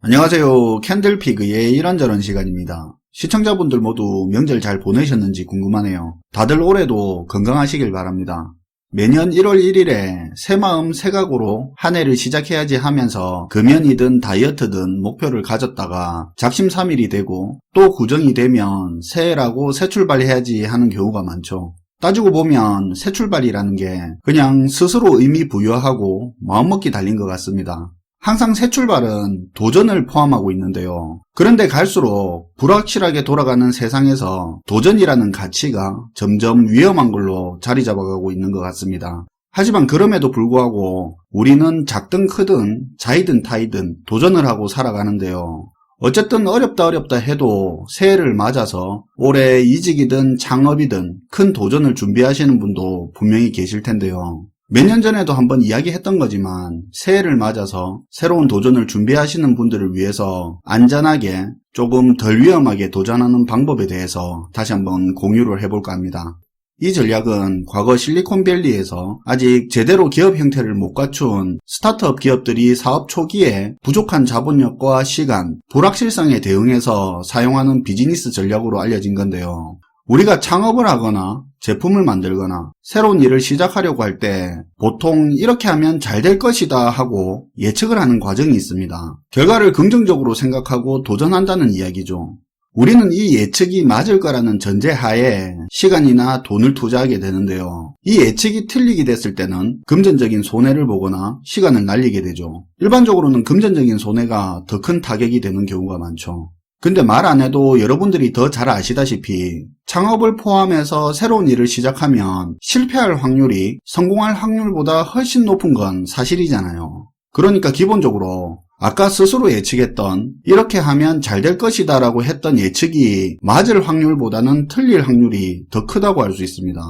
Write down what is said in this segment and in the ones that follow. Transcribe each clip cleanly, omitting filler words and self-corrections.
안녕하세요. 캔들피그의 이런저런 시간입니다. 시청자분들 모두 명절 잘 보내셨는지 궁금하네요. 다들 올해도 건강하시길 바랍니다. 매년 1월 1일에 새마음 새각오로 한 해를 시작해야지 하면서 금연이든 다이어트든 목표를 가졌다가 작심삼일이 되고 또 구정이 되면 새해라고 새 출발해야지 하는 경우가 많죠. 따지고 보면 새 출발이라는 게 그냥 스스로 의미 부여하고 마음먹기 달린 것 같습니다. 항상 새 출발은 도전을 포함하고 있는데요. 그런데 갈수록 불확실하게 돌아가는 세상에서 도전이라는 가치가 점점 위험한 걸로 자리 잡아가고 있는 것 같습니다. 하지만 그럼에도 불구하고 우리는 작든 크든 자이든 타이든 도전을 하고 살아가는데요. 어쨌든 어렵다 해도 새해를 맞아서 올해 이직이든 창업이든 큰 도전을 준비하시는 분도 분명히 계실 텐데요. 몇 년 전에도 한번 이야기했던 거지만 새해를 맞아서 새로운 도전을 준비하시는 분들을 위해서 안전하게 조금 덜 위험하게 도전하는 방법에 대해서 다시 한번 공유를 해볼까 합니다. 이 전략은 과거 실리콘밸리에서 아직 제대로 기업 형태를 못 갖춘 스타트업 기업들이 사업 초기에 부족한 자본력과 시간, 불확실성에 대응해서 사용하는 비즈니스 전략으로 알려진 건데요. 우리가 창업을 하거나 제품을 만들거나 새로운 일을 시작하려고 할 때 보통 이렇게 하면 잘 될 것이다 하고 예측을 하는 과정이 있습니다. 결과를 긍정적으로 생각하고 도전한다는 이야기죠. 우리는 이 예측이 맞을 거라는 전제하에 시간이나 돈을 투자하게 되는데요. 이 예측이 틀리게 됐을 때는 금전적인 손해를 보거나 시간을 날리게 되죠. 일반적으로는 금전적인 손해가 더 큰 타격이 되는 경우가 많죠. 근데 말 안 해도 여러분들이 더 잘 아시다시피 창업을 포함해서 새로운 일을 시작하면 실패할 확률이 성공할 확률보다 훨씬 높은 건 사실이잖아요. 그러니까 기본적으로 아까 스스로 예측했던 이렇게 하면 잘 될 것이다 라고 했던 예측이 맞을 확률보다는 틀릴 확률이 더 크다고 할 수 있습니다.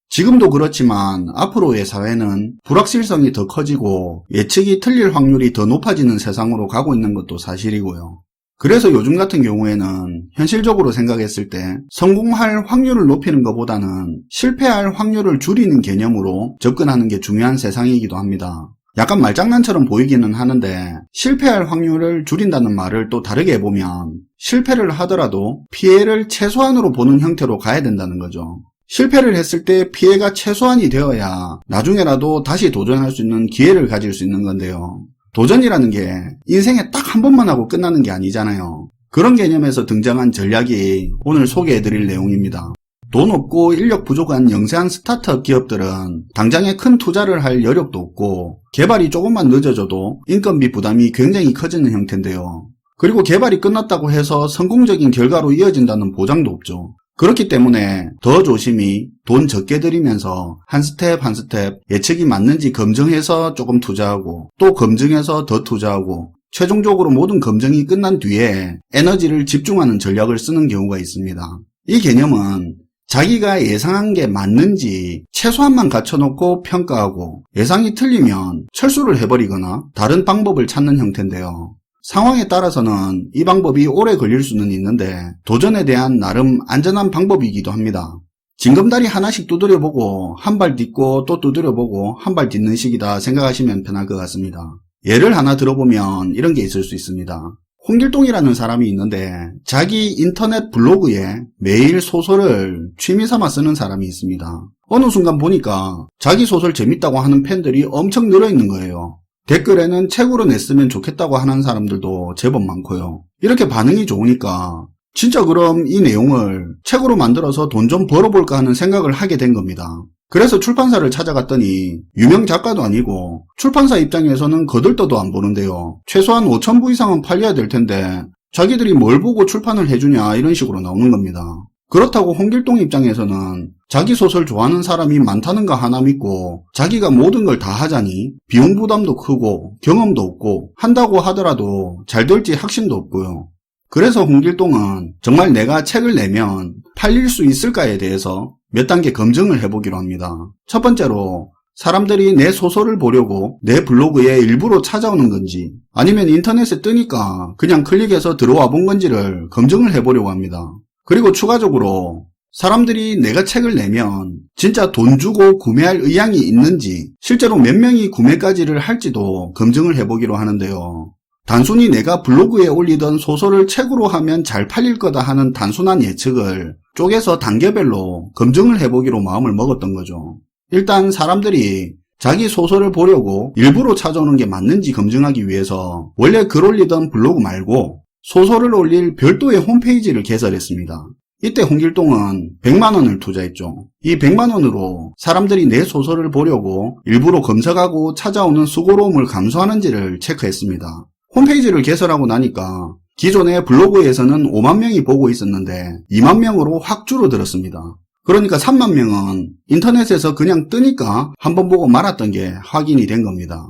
지금도 그렇지만 앞으로의 사회는 불확실성이 더 커지고 예측이 틀릴 확률이 더 높아지는 세상으로 가고 있는 것도 사실이고요. 그래서 요즘 같은 경우에는 현실적으로 생각했을 때 성공할 확률을 높이는 것보다는 실패할 확률을 줄이는 개념으로 접근하는 게 중요한 세상이기도 합니다. 약간 말장난처럼 보이기는 하는데 실패할 확률을 줄인다는 말을 또 다르게 해보면 실패를 하더라도 피해를 최소한으로 보는 형태로 가야 된다는 거죠. 실패를 했을 때 피해가 최소한이 되어야 나중에라도 다시 도전할 수 있는 기회를 가질 수 있는 건데요. 도전이라는 게 인생에 딱 한 번만 하고 끝나는 게 아니잖아요. 그런 개념에서 등장한 전략이 오늘 소개해드릴 내용입니다. 돈 없고 인력 부족한 영세한 스타트업 기업들은 당장에 큰 투자를 할 여력도 없고 개발이 조금만 늦어져도 인건비 부담이 굉장히 커지는 형태인데요. 그리고 개발이 끝났다고 해서 성공적인 결과로 이어진다는 보장도 없죠. 그렇기 때문에 더 조심히 돈 적게 들이면서 한 스텝 한 스텝 예측이 맞는지 검증해서 조금 투자하고 또 검증해서 더 투자하고 최종적으로 모든 검증이 끝난 뒤에 에너지를 집중하는 전략을 쓰는 경우가 있습니다. 이 개념은 자기가 예상한 게 맞는지 최소한만 갖춰놓고 평가하고 예상이 틀리면 철수를 해버리거나 다른 방법을 찾는 형태인데요. 상황에 따라서는 이 방법이 오래 걸릴 수는 있는데 도전에 대한 나름 안전한 방법이기도 합니다. 징검다리 하나씩 두드려보고 한 발 딛고 또 두드려보고 한 발 딛는 식이다 생각하시면 편할 것 같습니다. 예를 하나 들어보면 이런 게 있을 수 있습니다. 홍길동이라는 사람이 있는데 자기 인터넷 블로그에 매일 소설을 취미삼아 쓰는 사람이 있습니다. 어느 순간 보니까 자기 소설 재밌다고 하는 팬들이 엄청 늘어있는 거예요. 댓글에는 책으로 냈으면 좋겠다고 하는 사람들도 제법 많고요. 이렇게 반응이 좋으니까 진짜 그럼 이 내용을 책으로 만들어서 돈 좀 벌어볼까 하는 생각을 하게 된 겁니다. 그래서 출판사를 찾아갔더니 유명 작가도 아니고 출판사 입장에서는 거들떠도 안 보는데요. 최소한 5,000부 이상은 팔려야 될 텐데 자기들이 뭘 보고 출판을 해주냐 이런 식으로 나오는 겁니다. 그렇다고 홍길동 입장에서는 자기 소설 좋아하는 사람이 많다는 거 하나 믿고 자기가 모든 걸 다 하자니 비용 부담도 크고 경험도 없고 한다고 하더라도 잘 될지 확신도 없고요. 그래서 홍길동은 정말 내가 책을 내면 팔릴 수 있을까에 대해서 몇 단계 검증을 해보기로 합니다. 첫 번째로 사람들이 내 소설을 보려고 내 블로그에 일부러 찾아오는 건지 아니면 인터넷에 뜨니까 그냥 클릭해서 들어와 본 건지를 검증을 해보려고 합니다. 그리고 추가적으로 사람들이 내가 책을 내면 진짜 돈 주고 구매할 의향이 있는지 실제로 몇 명이 구매까지를 할지도 검증을 해보기로 하는데요. 단순히 내가 블로그에 올리던 소설을 책으로 하면 잘 팔릴 거다 하는 단순한 예측을 쪼개서 단계별로 검증을 해보기로 마음을 먹었던 거죠. 일단 사람들이 자기 소설을 보려고 일부러 찾아오는 게 맞는지 검증하기 위해서 원래 글 올리던 블로그 말고 소설을 올릴 별도의 홈페이지를 개설했습니다. 이때 홍길동은 100만원을 투자했죠. 이 100만원으로 사람들이 내 소설을 보려고 일부러 검색하고 찾아오는 수고로움을 감수하는지를 체크했습니다. 홈페이지를 개설하고 나니까 기존의 블로그에서는 5만 명이 보고 있었는데 2만 명으로 확 줄어들었습니다. 그러니까 3만 명은 인터넷에서 그냥 뜨니까 한번 보고 말았던 게 확인이 된 겁니다.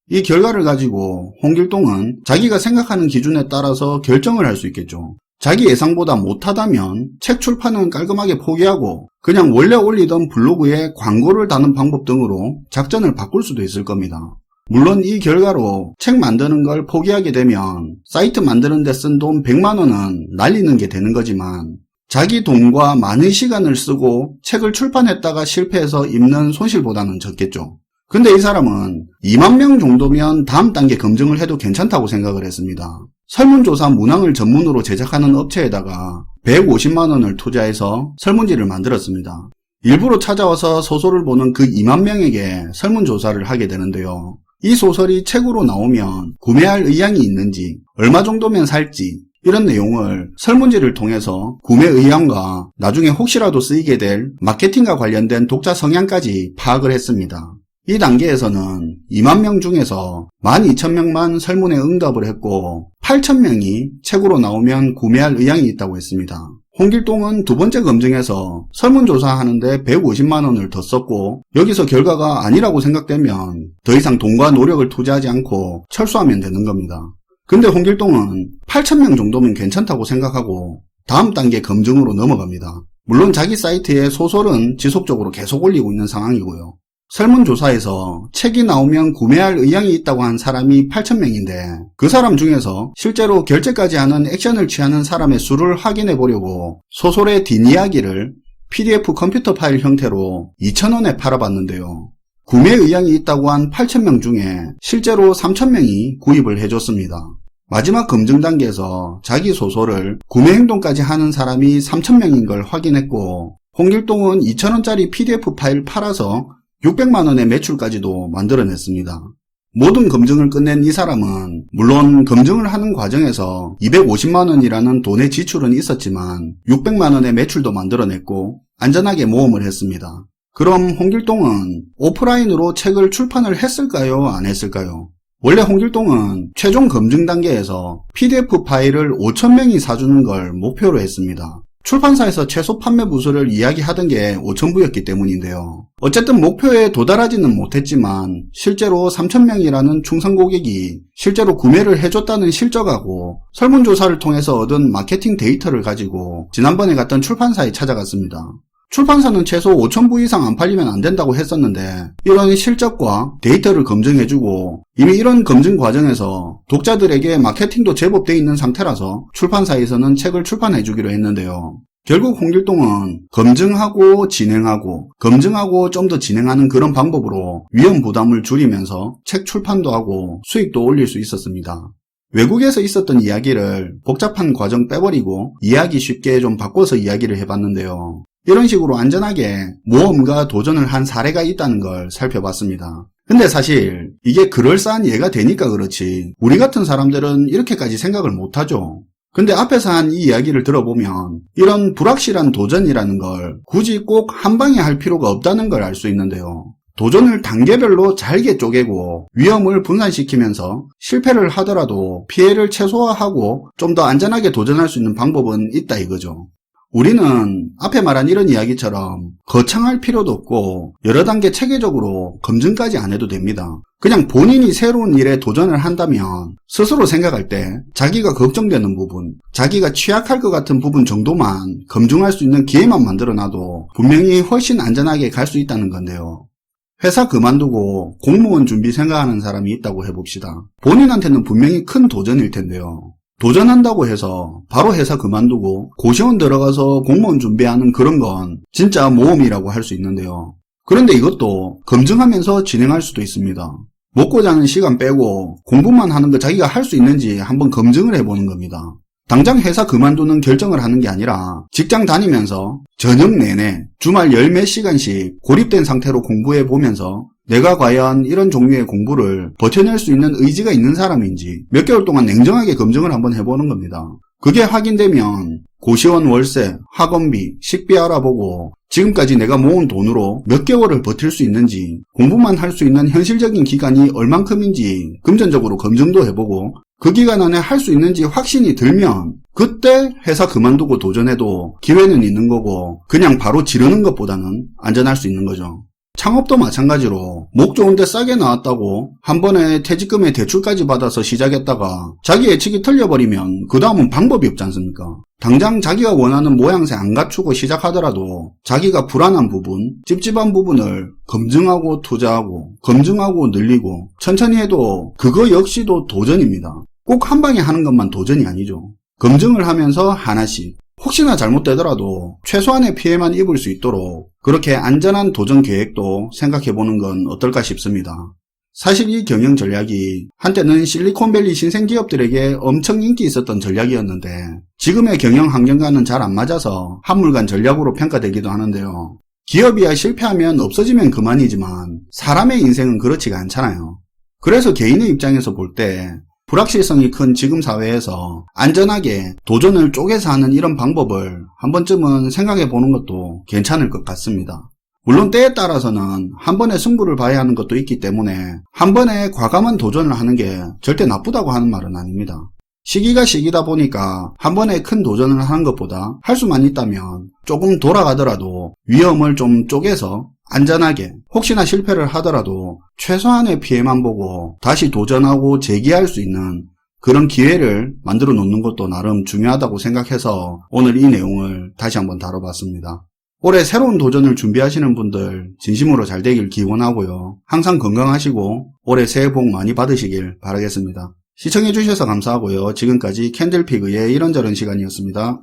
이 결과를 가지고 홍길동은 자기가 생각하는 기준에 따라서 결정을 할 수 있겠죠. 자기 예상보다 못하다면 책 출판은 깔끔하게 포기하고 그냥 원래 올리던 블로그에 광고를 다는 방법 등으로 작전을 바꿀 수도 있을 겁니다. 물론 이 결과로 책 만드는 걸 포기하게 되면 사이트 만드는 데 쓴 돈 100만 원은 날리는 게 되는 거지만 자기 돈과 많은 시간을 쓰고 책을 출판했다가 실패해서 입는 손실보다는 적겠죠. 근데 이 사람은 2만 명 정도면 다음 단계 검증을 해도 괜찮다고 생각을 했습니다. 설문조사 문항을 전문으로 제작하는 업체에다가 150만 원을 투자해서 설문지를 만들었습니다. 일부러 찾아와서 소설을 보는 그 2만 명에게 설문조사를 하게 되는데요. 이 소설이 책으로 나오면 구매할 의향이 있는지, 얼마 정도면 살지, 이런 내용을 설문지를 통해서 구매 의향과 나중에 혹시라도 쓰이게 될 마케팅과 관련된 독자 성향까지 파악을 했습니다. 이 단계에서는 2만 명 중에서 12,000명만 설문에 응답을 했고 8,000명이 책으로 나오면 구매할 의향이 있다고 했습니다. 홍길동은 두 번째 검증에서 설문조사하는데 150만 원을 더 썼고 여기서 결과가 아니라고 생각되면 더 이상 돈과 노력을 투자하지 않고 철수하면 되는 겁니다. 근데 홍길동은 8,000명 정도면 괜찮다고 생각하고 다음 단계 검증으로 넘어갑니다. 물론 자기 사이트에 소설은 지속적으로 계속 올리고 있는 상황이고요. 설문조사에서 책이 나오면 구매할 의향이 있다고 한 사람이 8,000명인데 그 사람 중에서 실제로 결제까지 하는 액션을 취하는 사람의 수를 확인해 보려고 소설의 뒷이야기를 PDF 컴퓨터 파일 형태로 2,000원에 팔아봤는데요. 구매 의향이 있다고 한 8,000명 중에 실제로 3,000명이 구입을 해줬습니다. 마지막 검증 단계에서 자기 소설을 구매 행동까지 하는 사람이 3,000명인 걸 확인했고 홍길동은 2,000원짜리 PDF 파일 팔아서 600만 원의 매출까지도 만들어냈습니다. 모든 검증을 끝낸 이 사람은 물론 검증을 하는 과정에서 250만 원이라는 돈의 지출은 있었지만 600만 원의 매출도 만들어냈고 안전하게 모험을 했습니다. 그럼 홍길동은 오프라인으로 책을 출판을 했을까요? 안 했을까요? 원래 홍길동은 최종 검증 단계에서 PDF 파일을 5,000명이 사주는 걸 목표로 했습니다. 출판사에서 최소 판매 부수를 이야기하던 게 5,000부였기 때문인데요. 어쨌든 목표에 도달하지는 못했지만 실제로 3,000명이라는 충성 고객이 실제로 구매를 해줬다는 실적하고 설문조사를 통해서 얻은 마케팅 데이터를 가지고 지난번에 갔던 출판사에 찾아갔습니다. 출판사는 최소 5,000부 이상 안 팔리면 안 된다고 했었는데 이런 실적과 데이터를 검증해주고 이미 이런 검증 과정에서 독자들에게 마케팅도 제법 돼 있는 상태라서 출판사에서는 책을 출판해주기로 했는데요. 결국 홍길동은 검증하고 진행하고 검증하고 좀 더 진행하는 그런 방법으로 위험 부담을 줄이면서 책 출판도 하고 수익도 올릴 수 있었습니다. 외국에서 있었던 이야기를 복잡한 과정 빼버리고 이야기 쉽게 좀 바꿔서 이야기를 해봤는데요. 이런 식으로 안전하게 모험과 도전을 한 사례가 있다는 걸 살펴봤습니다. 근데 사실 이게 그럴싸한 예가 되니까 그렇지 우리 같은 사람들은 이렇게까지 생각을 못하죠. 근데 앞에서 한 이 이야기를 들어보면 이런 불확실한 도전이라는 걸 굳이 꼭 한 방에 할 필요가 없다는 걸 알 수 있는데요. 도전을 단계별로 잘게 쪼개고 위험을 분산시키면서 실패를 하더라도 피해를 최소화하고 좀 더 안전하게 도전할 수 있는 방법은 있다 이거죠. 우리는 앞에 말한 이런 이야기처럼 거창할 필요도 없고 여러 단계 체계적으로 검증까지 안 해도 됩니다. 그냥 본인이 새로운 일에 도전을 한다면 스스로 생각할 때 자기가 걱정되는 부분, 자기가 취약할 것 같은 부분 정도만 검증할 수 있는 기회만 만들어놔도 분명히 훨씬 안전하게 갈 수 있다는 건데요. 회사 그만두고 공무원 준비 생각하는 사람이 있다고 해봅시다. 본인한테는 분명히 큰 도전일 텐데요. 도전한다고 해서 바로 회사 그만두고 고시원 들어가서 공무원 준비하는 그런 건 진짜 모험이라고 할 수 있는데요. 그런데 이것도 검증하면서 진행할 수도 있습니다. 먹고 자는 시간 빼고 공부만 하는 거 자기가 할 수 있는지 한번 검증을 해보는 겁니다. 당장 회사 그만두는 결정을 하는 게 아니라 직장 다니면서 저녁 내내 주말 열 몇 시간씩 고립된 상태로 공부해 보면서 내가 과연 이런 종류의 공부를 버텨낼 수 있는 의지가 있는 사람인지 몇 개월 동안 냉정하게 검증을 한번 해보는 겁니다. 그게 확인되면 고시원 월세, 학원비, 식비 알아보고 지금까지 내가 모은 돈으로 몇 개월을 버틸 수 있는지, 공부만 할 수 있는 현실적인 기간이 얼만큼인지 금전적으로 검증도 해보고 그 기간 안에 할 수 있는지 확신이 들면 그때 회사 그만두고 도전해도 기회는 있는 거고 그냥 바로 지르는 것보다는 안전할 수 있는 거죠. 창업도 마찬가지로 목 좋은데 싸게 나왔다고 한 번에 퇴직금에 대출까지 받아서 시작했다가 자기 예측이 틀려버리면 그 다음은 방법이 없지 않습니까? 당장 자기가 원하는 모양새 안 갖추고 시작하더라도 자기가 불안한 부분, 찝찝한 부분을 검증하고 투자하고 검증하고 늘리고 천천히 해도 그거 역시도 도전입니다. 꼭 한 방에 하는 것만 도전이 아니죠. 검증을 하면서 하나씩 혹시나 잘못되더라도 최소한의 피해만 입을 수 있도록 그렇게 안전한 도전 계획도 생각해보는 건 어떨까 싶습니다. 사실 이 경영 전략이 한때는 실리콘밸리 신생기업들에게 엄청 인기 있었던 전략이었는데 지금의 경영 환경과는 잘 안 맞아서 한물간 전략으로 평가되기도 하는데요. 기업이야 실패하면 없어지면 그만이지만 사람의 인생은 그렇지가 않잖아요. 그래서 개인의 입장에서 볼 때 불확실성이 큰 지금 사회에서 안전하게 도전을 쪼개서 하는 이런 방법을 한 번쯤은 생각해 보는 것도 괜찮을 것 같습니다. 물론 때에 따라서는 한 번에 승부를 봐야 하는 것도 있기 때문에 한 번에 과감한 도전을 하는 게 절대 나쁘다고 하는 말은 아닙니다. 시기가 시기다 보니까 한 번에 큰 도전을 하는 것보다 할 수만 있다면 조금 돌아가더라도 위험을 좀 쪼개서 안전하게 혹시나 실패를 하더라도 최소한의 피해만 보고 다시 도전하고 재기할 수 있는 그런 기회를 만들어 놓는 것도 나름 중요하다고 생각해서 오늘 이 내용을 다시 한번 다뤄봤습니다. 올해 새로운 도전을 준비하시는 분들 진심으로 잘 되길 기원하고요. 항상 건강하시고 올해 새해 복 많이 받으시길 바라겠습니다. 시청해주셔서 감사하고요. 지금까지 캔들피그의 이런저런 시간이었습니다.